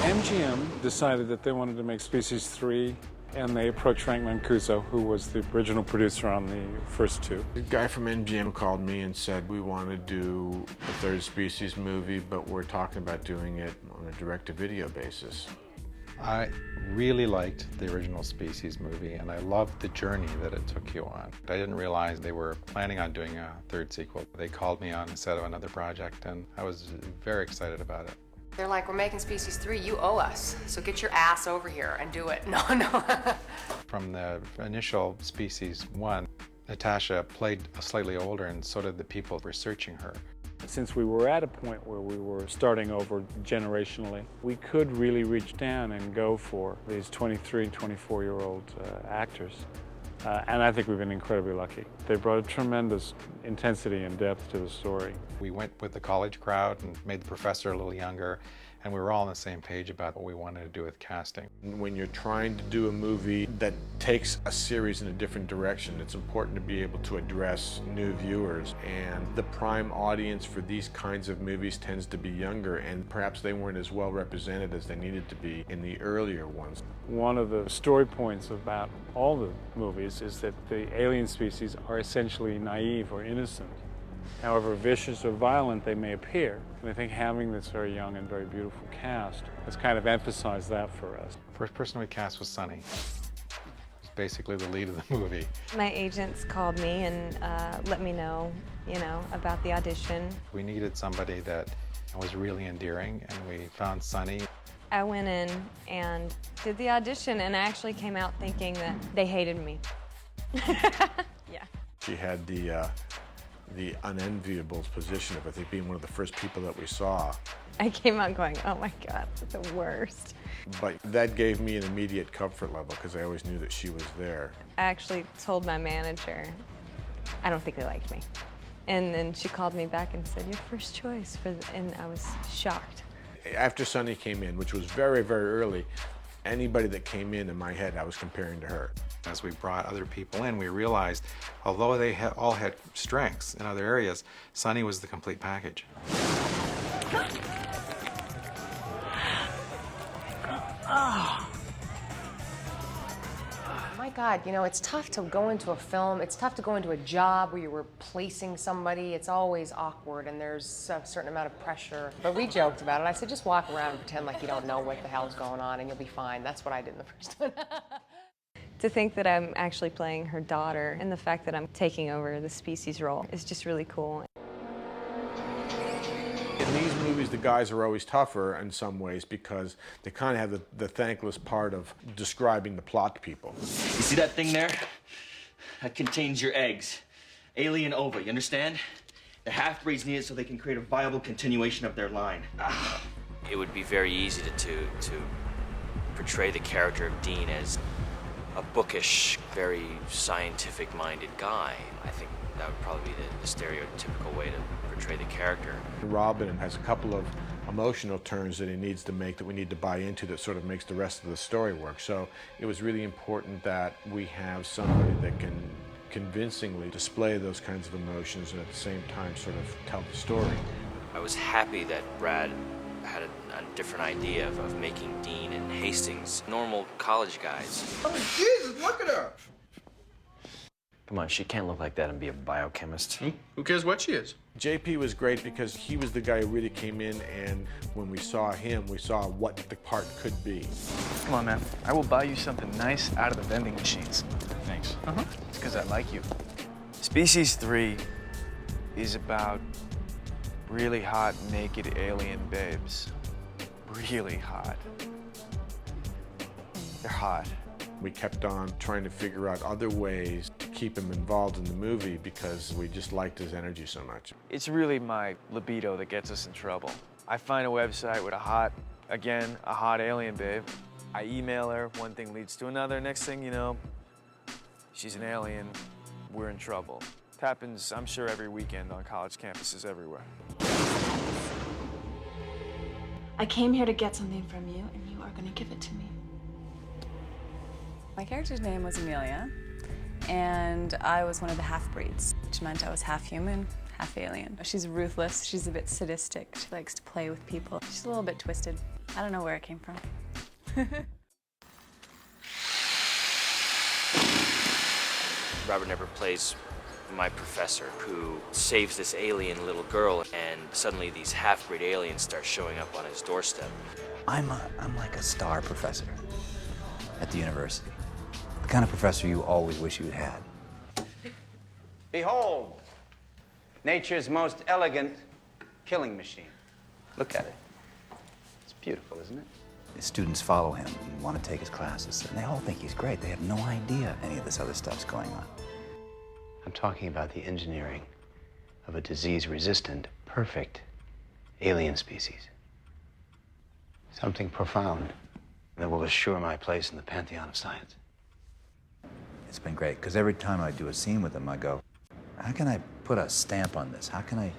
MGM decided that they wanted to make Species 3, and they approached Frank Mancuso, who was the original producer on the first two. The guy from MGM called me and said, we want to do a third Species movie, but we're talking about doing it on a direct-to-video basis. I really liked the original Species movie, and I loved the journey that it took you on. I didn't realize they were planning on doing a third sequel. They called me on the set of another project, and I was very excited about it. They're like, we're making Species 3, you owe us, so get your ass over here and do it. No. From the initial Species 1, Natasha played slightly older, and so did the people researching her. Since we were at a point where we were starting over generationally, we could really reach down and go for these 23 and 24-year-old actors. And I think we've been incredibly lucky. They brought a tremendous intensity and depth to the story. We went with the college crowd and made the professor a little younger, and we were all on the same page about what we wanted to do with casting. When you're trying to do a movie that takes a series in a different direction, it's important to be able to address new viewers. And the prime audience for these kinds of movies tends to be younger, and perhaps they weren't as well represented as they needed to be in the earlier ones. One of the story points about all the movies is that the alien species are essentially naive or innocent. However vicious or violent they may appear. And I think having this very young and very beautiful cast has kind of emphasized that for us. First person we cast was Sunny. He's basically the lead of the movie. My agents called me and let me know, about the audition. We needed somebody that was really endearing, and we found Sunny. I went in and did the audition, and I actually came out thinking that they hated me. Yeah. She had the unenviable position of, I think, being one of the first people that we saw. I came out going, oh my God, the worst. But that gave me an immediate comfort level because I always knew that she was there. I actually told my manager, I don't think they liked me. And then she called me back and said, your first choice, and I was shocked. After Sunny came in, which was very, very early, anybody that came in my head, I was comparing to her. As we brought other people in, we realized, although they all had strengths in other areas, Sunny was the complete package. My God, it's tough to go into a film, it's tough to go into a job where you're replacing somebody. It's always awkward and there's a certain amount of pressure. But we joked about it. I said, just walk around and pretend like you don't know what the hell's going on and you'll be fine. That's what I did in the first one. To think that I'm actually playing her daughter and the fact that I'm taking over the Species role is just really cool. In these movies, the guys are always tougher in some ways because they kind of have the thankless part of describing the plot to people. You see that thing there? That contains your eggs. Alien ova, you understand? The half-breeds need it so they can create a viable continuation of their line. It would be very easy to portray the character of Dean as a bookish, very scientific-minded guy. I think that would probably be the stereotypical way to portray the character. Robin has a couple of emotional turns that he needs to make that we need to buy into that sort of makes the rest of the story work. So it was really important that we have somebody that can convincingly display those kinds of emotions and at the same time sort of tell the story. I was happy that Brad had a different idea of making Dean and Hastings normal college guys. Oh, Jesus, look at her! Come on, she can't look like that and be a biochemist. Who cares what she is? JP was great because he was the guy who really came in, and when we saw him, we saw what the part could be. Come on, man. I will buy you something nice out of the vending machines. Thanks. It's because I like you. Species 3 is about really hot, naked alien babes. Really hot. They're hot. We kept on trying to figure out other ways to keep him involved in the movie because we just liked his energy so much. It's really my libido that gets us in trouble. I find a website with a hot alien babe. I email her, one thing leads to another. Next thing you know, she's an alien, we're in trouble. It happens, I'm sure, every weekend on college campuses everywhere. I came here to get something from you, and you are going to give it to me. My character's name was Amelia, and I was one of the half-breeds, which meant I was half human, half alien. She's ruthless, she's a bit sadistic, she likes to play with people. She's a little bit twisted. I don't know where it came from. Robert Nepper plays my professor who saves this alien little girl, and suddenly these half-breed aliens start showing up on his doorstep. I'm like a star professor at the university. The kind of professor you always wish you had. Behold, nature's most elegant killing machine. Look at it. It's beautiful, isn't it? His students follow him and want to take his classes, and they all think he's great. They have no idea any of this other stuff's going on. I'm talking about the engineering of a disease-resistant, perfect alien species. Something profound that will assure my place in the pantheon of science. It's been great, because every time I do a scene with him, I go, how can I put a stamp on this? How can I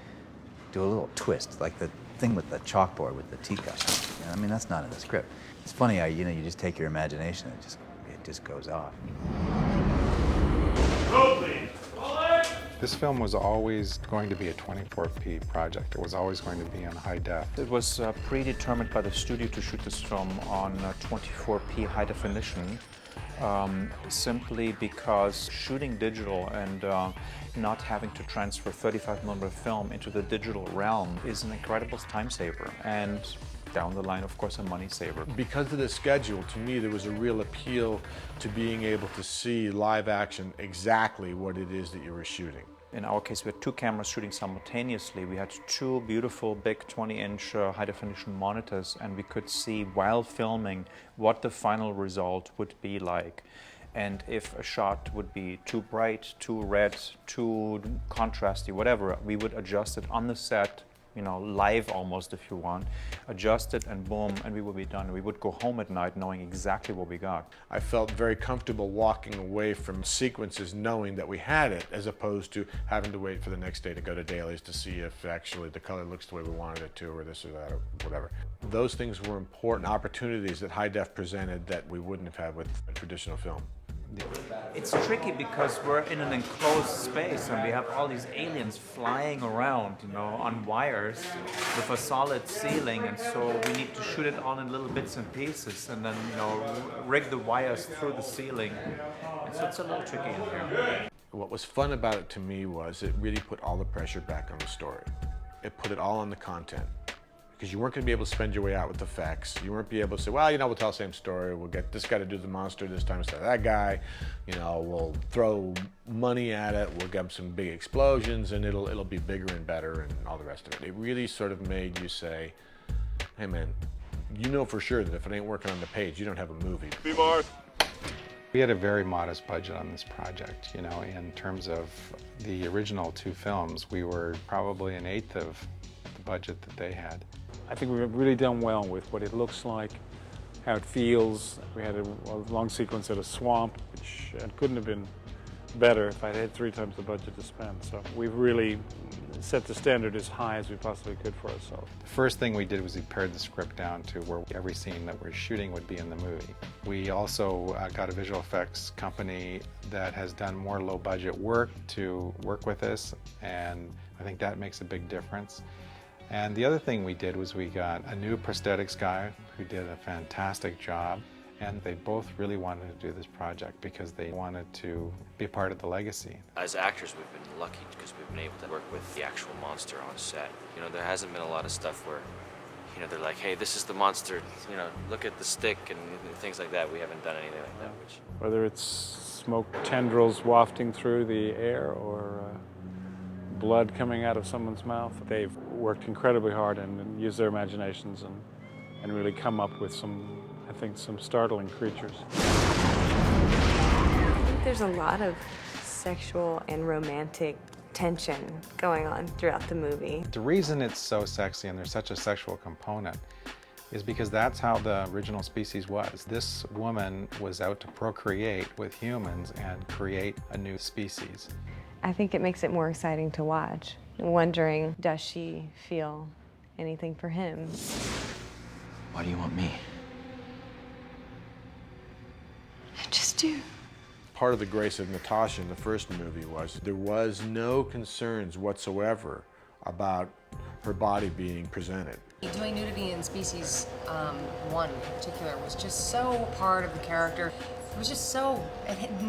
do a little twist, like the thing with the chalkboard with the teacup? You know, I mean, that's not in the script. It's funny how, you know, you just take your imagination and it just goes off. This film was always going to be a 24p project. It was always going to be on high def. It was predetermined by the studio to shoot this film on 24p high definition, simply because shooting digital and not having to transfer 35mm film into the digital realm is an incredible time saver, and down the line, of course, a money saver. Because of the schedule, to me, there was a real appeal to being able to see live action exactly what it is that you were shooting. In our case, we had two cameras shooting simultaneously. We had two beautiful big 20-inch high-definition monitors, and we could see while filming what the final result would be like. And if a shot would be too bright, too red, too contrasty, whatever, we would adjust it on the set, you know, live almost if you want, adjust it and boom, and we would be done. We would go home at night knowing exactly what we got. I felt very comfortable walking away from sequences knowing that we had it, as opposed to having to wait for the next day to go to dailies to see if actually the color looks the way we wanted it to, or this or that, or whatever. Those things were important opportunities that high def presented that we wouldn't have had with a traditional film. It's tricky because we're in an enclosed space and we have all these aliens flying around, you know, on wires with a solid ceiling, and so we need to shoot it all in little bits and pieces and then, you know, rig the wires through the ceiling. And so it's a little tricky in here. What was fun about it to me was it really put all the pressure back on the story. It put it all on the content. Because you weren't going to be able to spend your way out with effects. You weren't be able to say, well, you know, we'll tell the same story. We'll get this guy to do the monster this time instead of that guy. You know, we'll throw money at it. We'll get some big explosions, and it'll be bigger and better, and all the rest of it. It really sort of made you say, hey, man, you know for sure that if it ain't working on the page, you don't have a movie. We had a very modest budget on this project. You know, in terms of the original two films, we were probably an eighth of the budget that they had. I think we've really done well with what it looks like, how it feels. We had a long sequence at a swamp, which couldn't have been better if I'd had 3 times the budget to spend. So we've really set the standard as high as we possibly could for ourselves. The first thing we did was we pared the script down to where every scene that we're shooting would be in the movie. We also got a visual effects company that has done more low-budget work to work with us, and I think that makes a big difference. And the other thing we did was we got a new prosthetics guy who did a fantastic job, and they both really wanted to do this project because they wanted to be a part of the legacy. As actors, we've been lucky because we've been able to work with the actual monster on set. You know, there hasn't been a lot of stuff where, you know, they're like, hey, this is the monster, you know, look at the stick and things like that. We haven't done anything like that. Whether it's smoke tendrils wafting through the air or blood coming out of someone's mouth, they've worked incredibly hard and used their imaginations and really come up with some, I think, some startling creatures. I think there's a lot of sexual and romantic tension going on throughout the movie. The reason it's so sexy and there's such a sexual component is because that's how the original species was. This woman was out to procreate with humans and create a new species. I think it makes it more exciting to watch. Wondering, does she feel anything for him? Why do you want me? I just do. Part of the grace of Natasha in the first movie was there was no concerns whatsoever about her body being presented. Doing nudity in Species 1 in particular was just so part of the character. It was just so,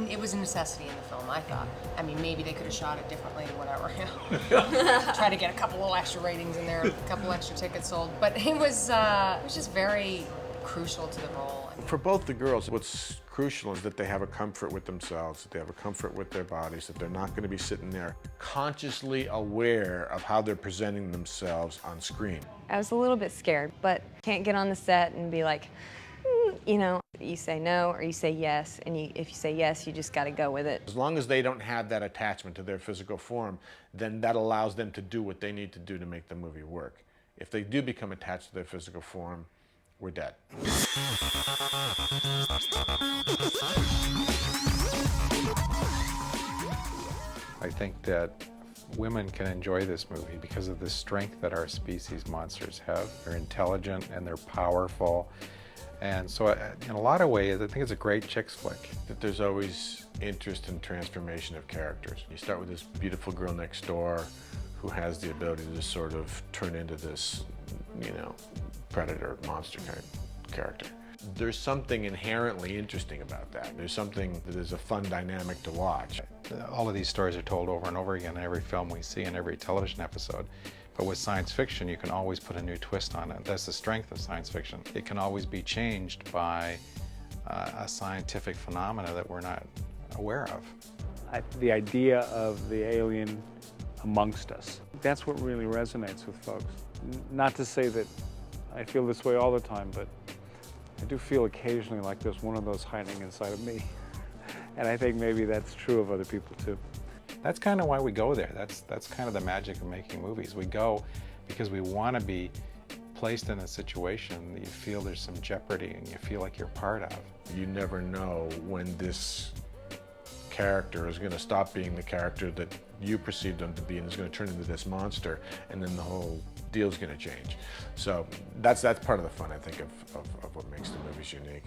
it was a necessity in the film, I thought. I mean, maybe they could have shot it differently, whatever, you know. Try to get a couple little extra ratings in there, a couple extra tickets sold. But it was just very crucial to the role. For both the girls, what's crucial is that they have a comfort with themselves, that they have a comfort with their bodies, that they're not going to be sitting there consciously aware of how they're presenting themselves on screen. I was a little bit scared, but can't get on the set and be like, you know, you say no or you say yes, and if you say yes, you just got to go with it. As long as they don't have that attachment to their physical form, then that allows them to do what they need to do to make the movie work. If they do become attached to their physical form, we're dead. I think that women can enjoy this movie because of the strength that our species monsters have. They're intelligent and they're powerful. And so in a lot of ways, I think it's a great chicks flick. That there's always interest in transformation of characters. You start with this beautiful girl next door who has the ability to sort of turn into this, you know, predator, monster kind of character. There's something inherently interesting about that. There's something that is a fun dynamic to watch. All of these stories are told over and over again in every film we see, in every television episode. But with science fiction, you can always put a new twist on it. That's the strength of science fiction. It can always be changed by a scientific phenomena that we're not aware of. The idea of the alien amongst us, that's what really resonates with folks. Not to say that I feel this way all the time, but I do feel occasionally like there's one of those hiding inside of me. And I think maybe that's true of other people too. That's kind of why we go there. That's kind of the magic of making movies. We go because we want to be placed in a situation that you feel there's some jeopardy and you feel like you're part of. You never know when this character is going to stop being the character that you perceived them to be and is going to turn into this monster, and then the whole deal's going to change. So that's part of the fun, I think, of what makes the movies unique.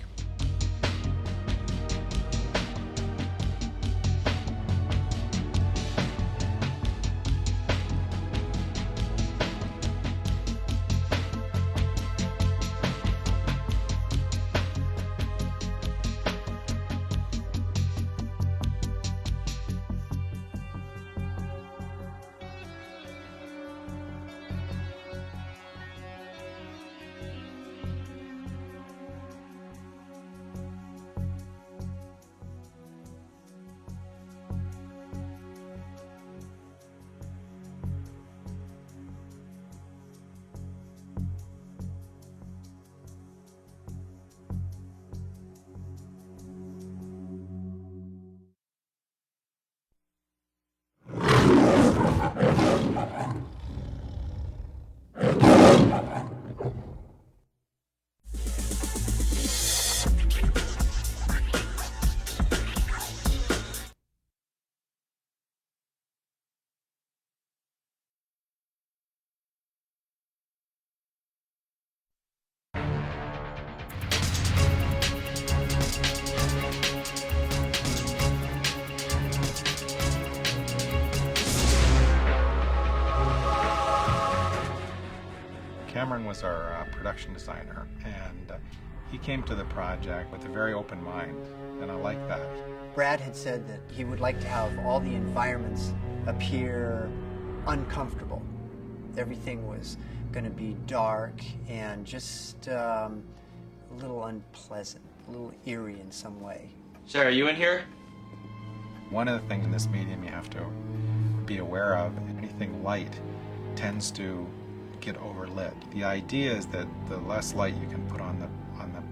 Cameron was our production designer, and he came to the project with a very open mind, and I like that. Brad had said that he would like to have all the environments appear uncomfortable. Everything was going to be dark and just a little unpleasant, a little eerie in some way. Sarah, are you in here? One of the things in this medium you have to be aware of, anything light tends to get overlit. The idea is that the less light you can put on the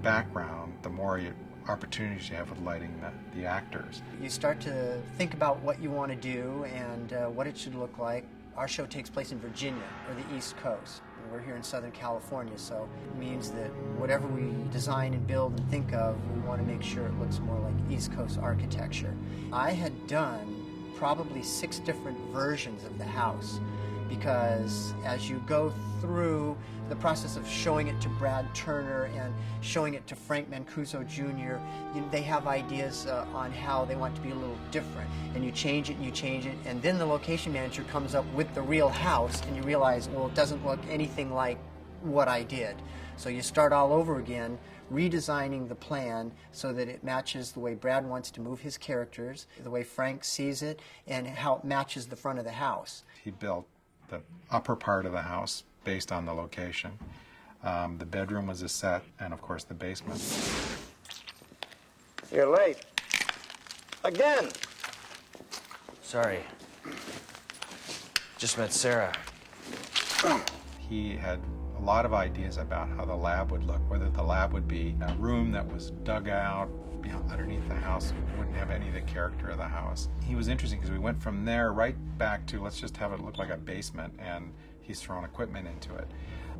background, the more opportunities you have with lighting the actors. You start to think about what you want to do and what it should look like. Our show takes place in Virginia, or the East Coast. We're here in Southern California, so it means that whatever we design and build and think of, we want to make sure it looks more like East Coast architecture. I had done probably 6 different versions of the house, because as you go through the process of showing it to Brad Turner and showing it to Frank Mancuso Jr., they have ideas on how they want it to be a little different. And you change it and you change it, and then the location manager comes up with the real house, and you realize, well, it doesn't look anything like what I did. So you start all over again, redesigning the plan so that it matches the way Brad wants to move his characters, the way Frank sees it, and how it matches the front of the house. He built the upper part of the house based on the location. The bedroom was a set, and of course the basement. You're late. Again. Sorry. Just met Sarah. He had a lot of ideas about how the lab would look, whether the lab would be a room that was dug out underneath the house, wouldn't have any of the character of the house. He was interesting because we went from there right back to let's just have it look like a basement, and he's thrown equipment into it.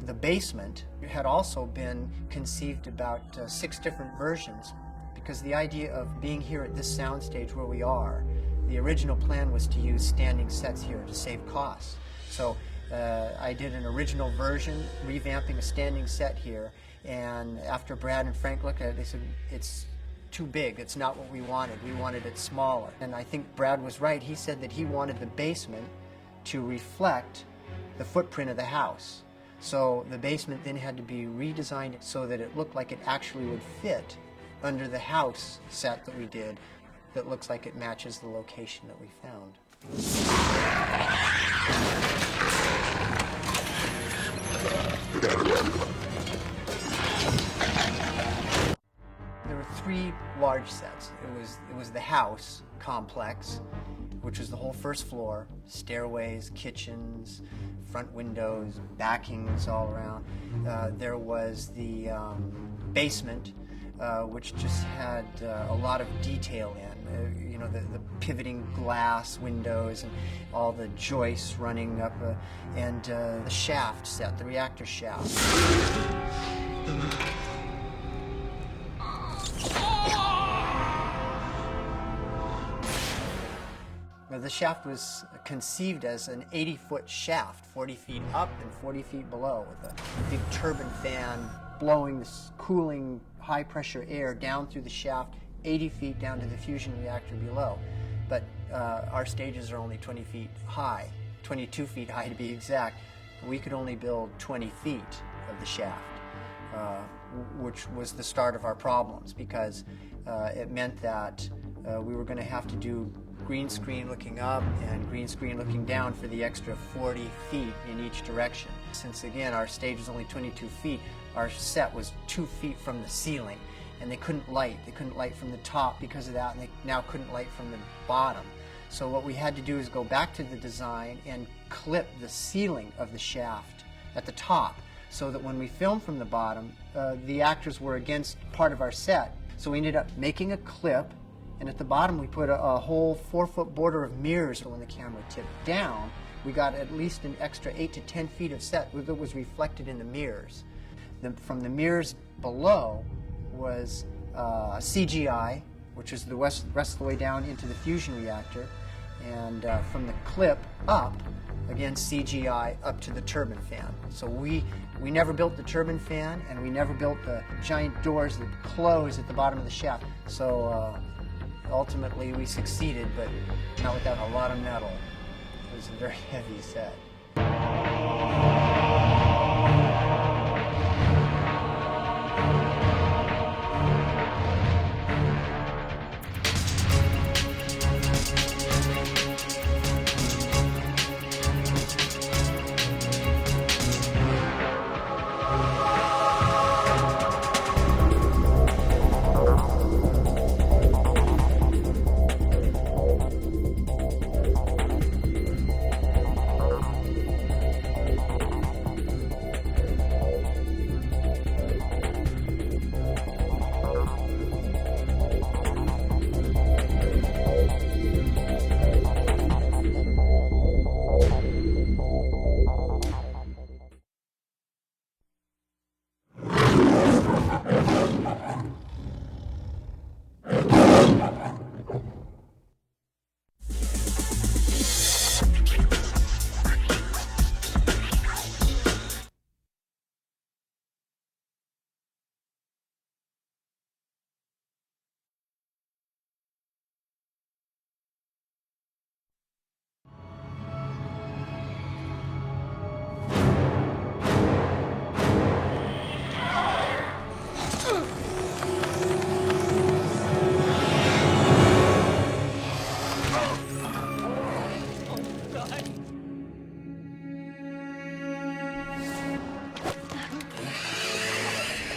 The basement had also been conceived about 6 different versions, because the idea of being here at this soundstage where we are, the original plan was to use standing sets here to save costs. So I did an original version, revamping a standing set here, and after Brad and Frank looked at it, they said, it's too big, it's not what we wanted it smaller. And I think Brad was right. He said that he wanted the basement to reflect the footprint of the house. So the basement then had to be redesigned so that it looked like it actually would fit under the house set that we did, that looks like it matches the location that we found. There were 3 large sets. It was the house complex, which was the whole first floor, stairways, kitchens, front windows, backings all around. There was the basement, which just had a lot of detail in. You know, the pivoting glass windows and all the joists running up, and the shaft set, the reactor shaft. The shaft was conceived as an 80-foot shaft, 40 feet up and 40 feet below, with a big turbine fan blowing this cooling, high-pressure air down through the shaft, 80 feet down to the fusion reactor below. But our stages are only 20 feet high, 22 feet high to be exact. We could only build 20 feet of the shaft, which was the start of our problems, because it meant that we were going to have to do green screen looking up and green screen looking down for the extra 40 feet in each direction. Since again our stage was only 22 feet, our set was 2 feet from the ceiling, and they couldn't light. They couldn't light from the top because of that, and they now couldn't light from the bottom. So what we had to do is go back to the design and clip the ceiling of the shaft at the top, so that when we filmed from the bottom, the actors were against part of our set. So we ended up making a clip, and at the bottom we put a whole 4-foot border of mirrors. So when the camera tipped down, we got at least an extra 8 to 10 feet of set that was reflected in the mirrors. From the mirrors below was CGI, which is the rest of the way down into the fusion reactor, and from the clip up, again CGI up to the turbine fan. So we never built the turbine fan, and we never built the giant doors that close at the bottom of the shaft. So ultimately we succeeded, but not without a lot of metal. It was a very heavy set.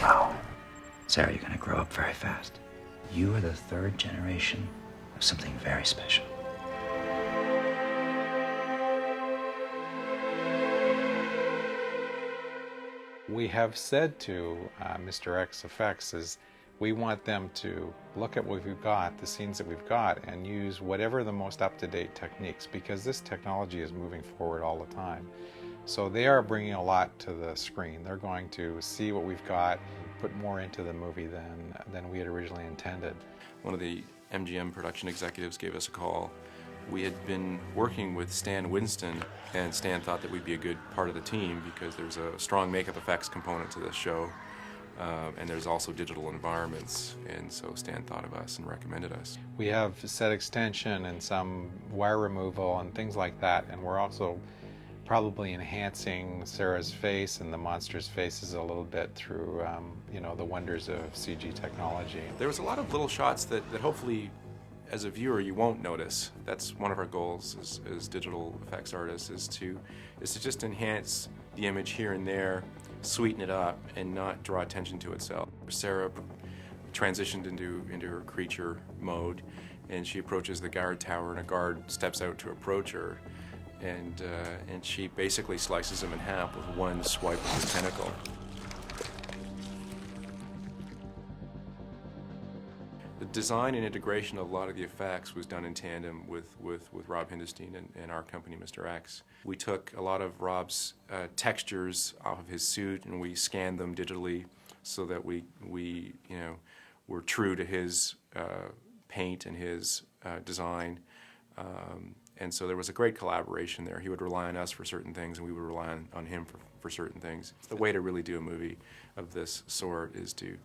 Wow. Sarah, you're gonna grow up very fast. You are the third generation of something very special. We have said to Mr. X Effects is we want them to look at what we've got, the scenes that we've got, and use whatever the most up-to-date techniques, because this technology is moving forward all the time. So they are bringing a lot to the screen. They're going to see what we've got, put more into the movie than we had originally intended. One of the MGM production executives gave us a call. We had been working with Stan Winston, and Stan thought that we'd be a good part of the team because there's a strong makeup effects component to this show, and there's also digital environments, and so Stan thought of us and recommended us. We have set extension and some wire removal and things like that, and we're also probably enhancing Sarah's face and the monster's faces a little bit through you know, the wonders of CG technology. There was a lot of little shots that hopefully as a viewer you won't notice. That's one of our goals as digital effects artists, is to just enhance the image here and there, sweeten it up, and not draw attention to itself. Sarah transitioned into her creature mode, and she approaches the guard tower, and a guard steps out to approach her, and she basically slices him in half with one swipe of his tentacle. The design and integration of a lot of the effects was done in tandem with Rob Hindestein and our company, Mr. X. We took a lot of Rob's textures off of his suit and we scanned them digitally so that we you know, were true to his paint and his design. And so there was a great collaboration there. He would rely on us for certain things and we would rely on him for certain things. The way to really do a movie of this sort is to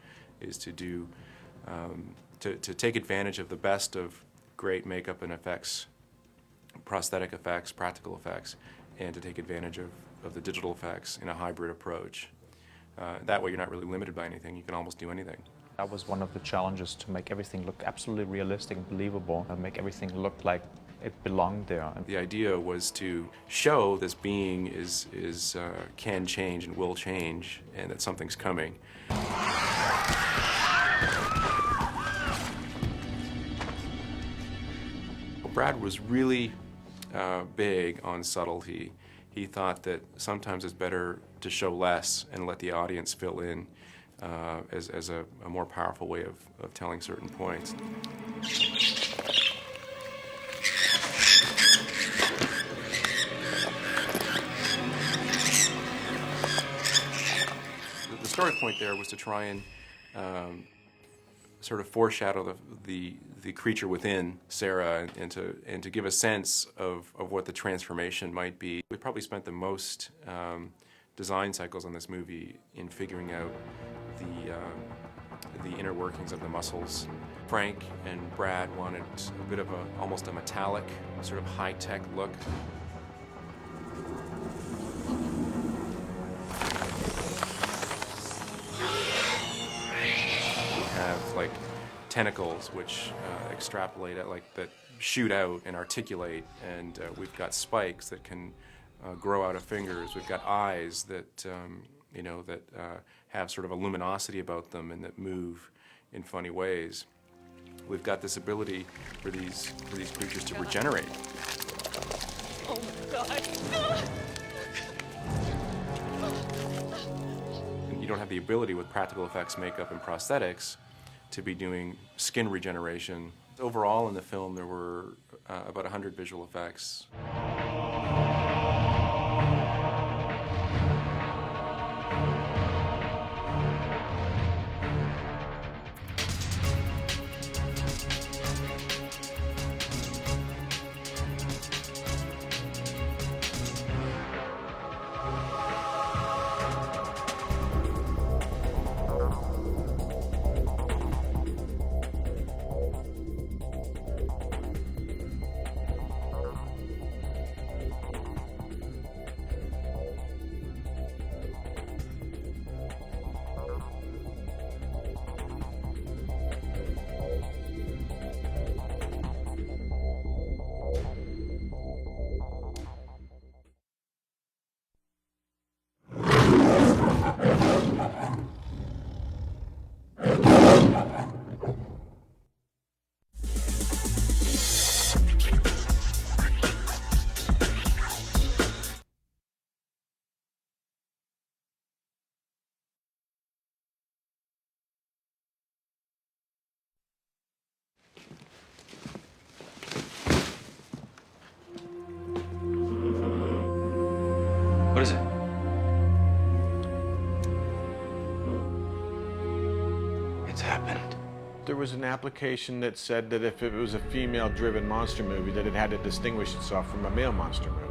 take advantage of the best of great makeup and effects, prosthetic effects, practical effects, and to take advantage of the digital effects in a hybrid approach. That way you're not really limited by anything. You can almost do anything. That was one of the challenges, to make everything look absolutely realistic and believable, and make everything look like it belonged there. The idea was to show this being can change and will change, and that something's coming. Brad was really big on subtlety. He thought that sometimes it's better to show less and let the audience fill in as a more powerful way of telling certain points. The story point there was to try and sort of foreshadow the creature within Sarah and to give a sense of what the transformation might be. We probably spent the most design cycles on this movie in figuring out the inner workings of the muscles. Frank and Brad wanted a bit of almost a metallic, sort of high-tech look. Have like tentacles which extrapolate at that shoot out and articulate, and we've got spikes that can grow out of fingers. We've got eyes that you know, that have sort of a luminosity about them and that move in funny ways. We've got this ability for these creatures to regenerate. Oh my God. You don't have the ability with practical effects, makeup, and prosthetics to be doing skin regeneration. Overall in the film there were about 100 visual effects. happened? There was an application that said that if it was a female-driven monster movie, that it had to distinguish itself from a male monster movie.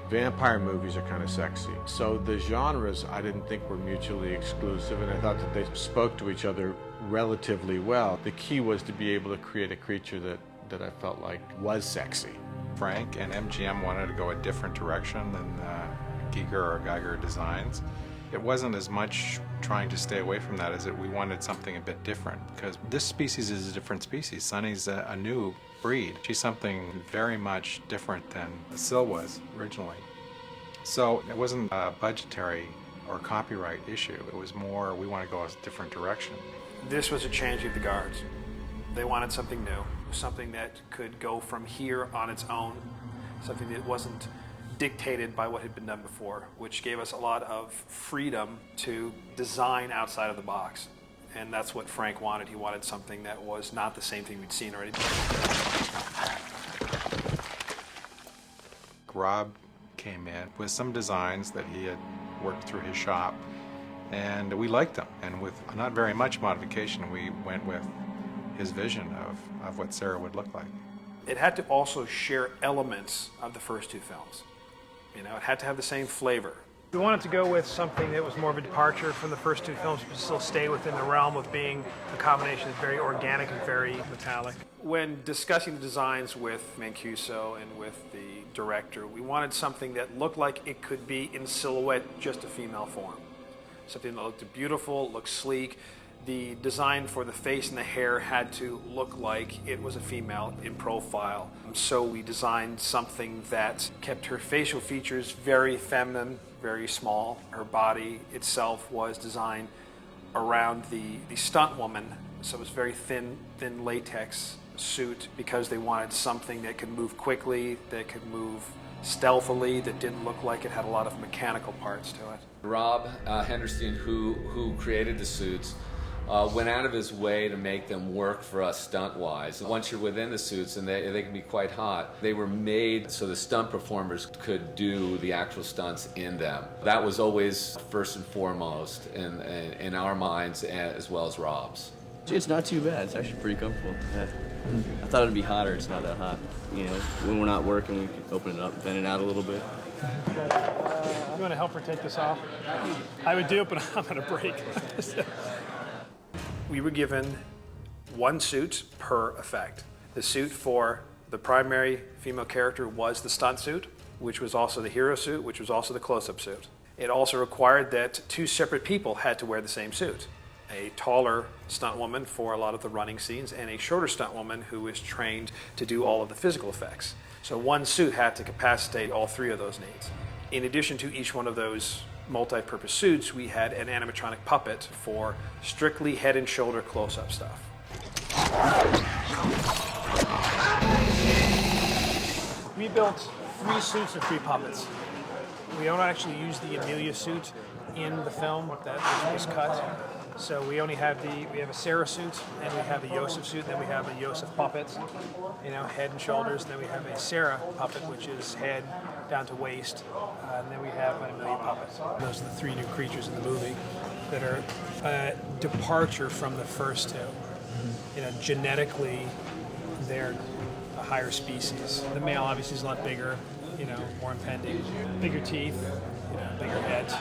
Vampire movies are kind of sexy. So the genres I didn't think were mutually exclusive, and I thought that they spoke to each other relatively well. The key was to be able to create a creature that I felt like was sexy. Frank and MGM wanted to go a different direction than Giger or Geiger Designs. It wasn't as much trying to stay away from that as we wanted something a bit different, because this species is a different species. Sunny's a new breed. She's something very much different than Syl was originally. So it wasn't a budgetary or copyright issue. It was more, we want to go a different direction. This was a change of the guards. They wanted something new, something that could go from here on its own, something that wasn't dictated by what had been done before, which gave us a lot of freedom to design outside of the box. And that's what Frank wanted. He wanted something that was not the same thing we'd seen already. Rob came in with some designs that he had worked through his shop, and we liked them. And with not very much modification, we went with his vision of what Sarah would look like. It had to also share elements of the first two films. You know, it had to have the same flavor. We wanted to go with something that was more of a departure from the first two films, but still stay within the realm of being a combination that's very organic and very metallic. When discussing the designs with Mancuso and with the director, we wanted something that looked like it could be in silhouette just a female form. Something that looked beautiful, looked sleek. The design for the face and the hair had to look like it was a female in profile. So we designed something that kept her facial features very feminine, very small. Her body itself was designed around the stunt woman, so it was very thin latex suit, because they wanted something that could move quickly, that could move stealthily, that didn't look like it had a lot of mechanical parts to it. Rob Henderson, who created the suits, went out of his way to make them work for us stunt-wise. Once you're within the suits, and they can be quite hot, they were made so the stunt performers could do the actual stunts in them. That was always first and foremost in our minds, as well as Rob's. It's not too bad. It's actually pretty comfortable. Yeah. I thought it'd be hotter. It's not that hot. You know, when we're not working, we can open it up, bend it out a little bit. You want to help her take this off? I would do it, but I'm at a break. We were given one suit per effect. The suit for the primary female character was the stunt suit, which was also the hero suit, which was also the close-up suit. It also required that two separate people had to wear the same suit. A taller stunt woman for a lot of the running scenes, and a shorter stunt woman who was trained to do all of the physical effects. So one suit had to capacitate all three of those needs. In addition to each one of those multi-purpose suits, we had an animatronic puppet for strictly head and shoulder close-up stuff. We built 3 suits and 3 puppets. We don't actually use the Amelia suit in the film that was cut. So we only have we have a Sarah suit, and we have a Yosef suit, then we have a Yosef puppet, head and shoulders, then we have a Sarah puppet, which is head down to waist, and then we have an Amelia puppet. Those are the 3 new creatures in the movie that are a departure from the first 2. Genetically, they're a higher species. The male obviously is a lot bigger, more impending, bigger teeth, bigger head.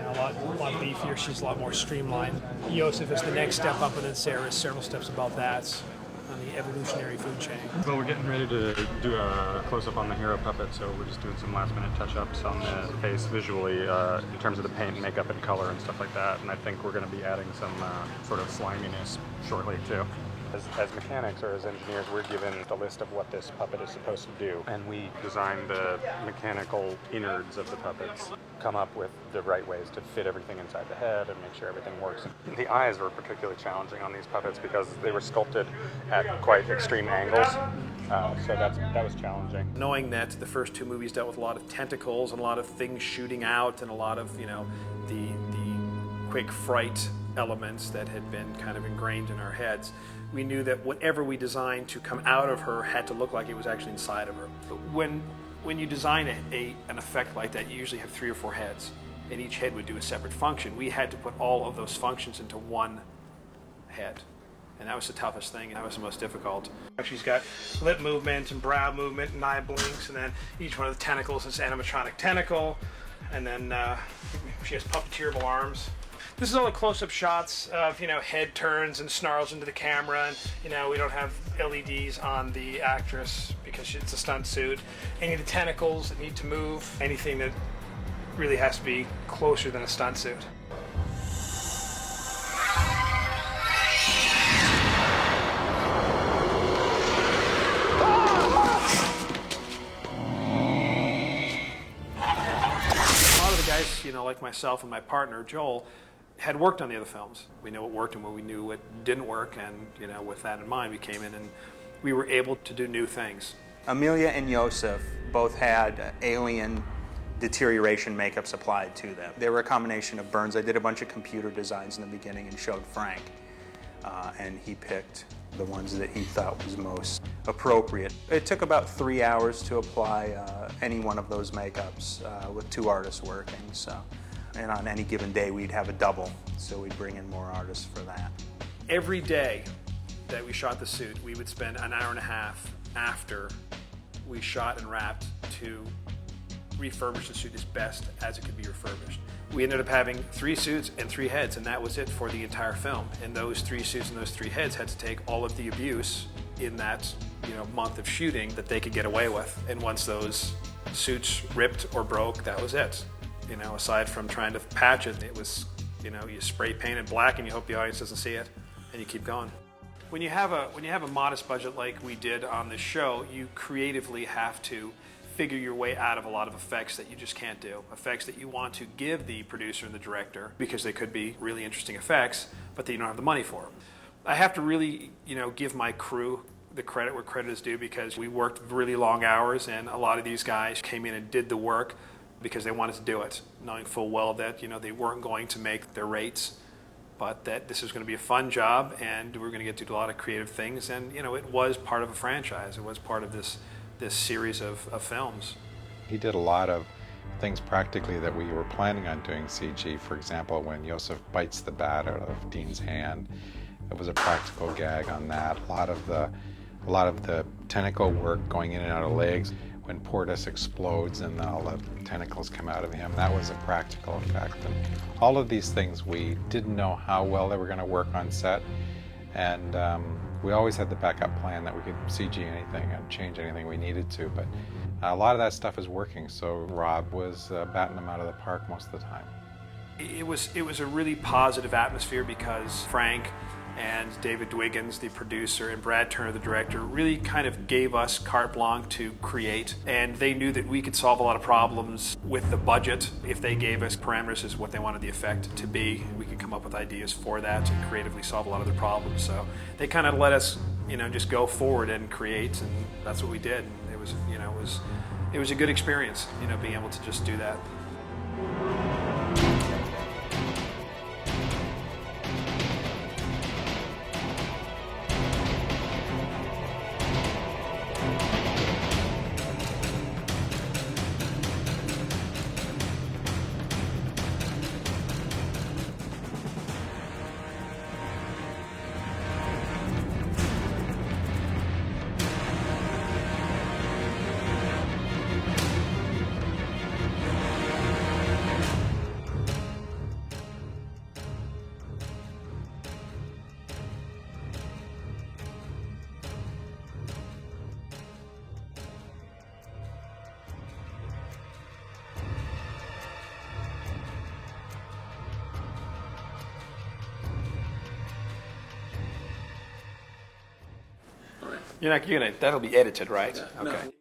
A lot beefier. She's a lot more streamlined. Yosef is the next step up, and then Sarah is several steps above that on the evolutionary food chain. Well, we're getting ready to do a close-up on the hero puppet, so we're just doing some last-minute touch-ups on the face visually in terms of the paint, makeup, and color and stuff like that. And I think we're going to be adding some sort of sliminess shortly, too. As mechanics or as engineers, we're given the list of what this puppet is supposed to do, and we design the mechanical innards of the puppets, come up with the right ways to fit everything inside the head and make sure everything works. The eyes were particularly challenging on these puppets because they were sculpted at quite extreme angles, so that was challenging. Knowing that the first 2 movies dealt with a lot of tentacles and a lot of things shooting out and a lot of, the quick fright elements that had been kind of ingrained in our heads, we knew that whatever we designed to come out of her had to look like it was actually inside of her. When you design an effect like that, you usually have 3 or 4 heads, and each head would do a separate function. We had to put all of those functions into one head. And that was the toughest thing, and that was the most difficult. She's got lip movement and brow movement and eye blinks, and then each one of the tentacles is animatronic tentacle, and then she has puppeteerable arms. This is all the close-up shots of, head turns and snarls into the camera, and, we don't have LEDs on the actress because it's a stunt suit. Any of the tentacles that need to move, anything that really has to be closer than a stunt suit. Like myself and my partner, Joel, had worked on the other films. We knew what worked and what we knew what didn't work, and with that in mind, we came in and we were able to do new things. Amelia and Yosef both had alien deterioration makeups applied to them. They were a combination of burns. I did a bunch of computer designs in the beginning and showed Frank, and he picked the ones that he thought was most appropriate. It took about 3 hours to apply any one of those makeups with 2 artists working. And on any given day we'd have a double, so we'd bring in more artists for that. Every day that we shot the suit, we would spend an hour and a half after we shot and wrapped to refurbish the suit as best as it could be refurbished. We ended up having 3 suits and 3 heads, and that was it for the entire film. And those 3 suits and those 3 heads had to take all of the abuse in that month of shooting that they could get away with. And once those suits ripped or broke, that was it. Aside from trying to patch it, it was, you spray paint it black and you hope the audience doesn't see it, and you keep going. When you have a modest budget like we did on this show, you creatively have to figure your way out of a lot of effects that you just can't do. Effects that you want to give the producer and the director because they could be really interesting effects, but that you don't have the money for. I have to really, give my crew the credit where credit is due, because we worked really long hours, and a lot of these guys came in and did the work because they wanted to do it, knowing full well that they weren't going to make their rates, but that this was going to be a fun job and we were going to get to do a lot of creative things. And it was part of a franchise. It was part of this series of films. He did a lot of things practically that we were planning on doing CG. For example, when Yosef bites the bat out of Dean's hand, it was a practical gag on that. A lot of the tentacle work going in and out of legs. When Portis explodes and all the tentacles come out of him, that was a practical effect. And all of these things, we didn't know how well they were going to work on set, and we always had the backup plan that we could CG anything and change anything we needed to, but a lot of that stuff is working, so Rob was batting them out of the park most of the time. It was a really positive atmosphere because Frank and David Dwiggins, the producer, and Brad Turner, the director, really kind of gave us carte blanche to create, and they knew that we could solve a lot of problems with the budget. If they gave us parameters as what they wanted the effect to be, we could come up with ideas for that and creatively solve a lot of their problems. So they kind of let us, just go forward and create, and that's what we did. And it was a good experience, being able to just do that. That'll be edited, right? Yeah, okay. No.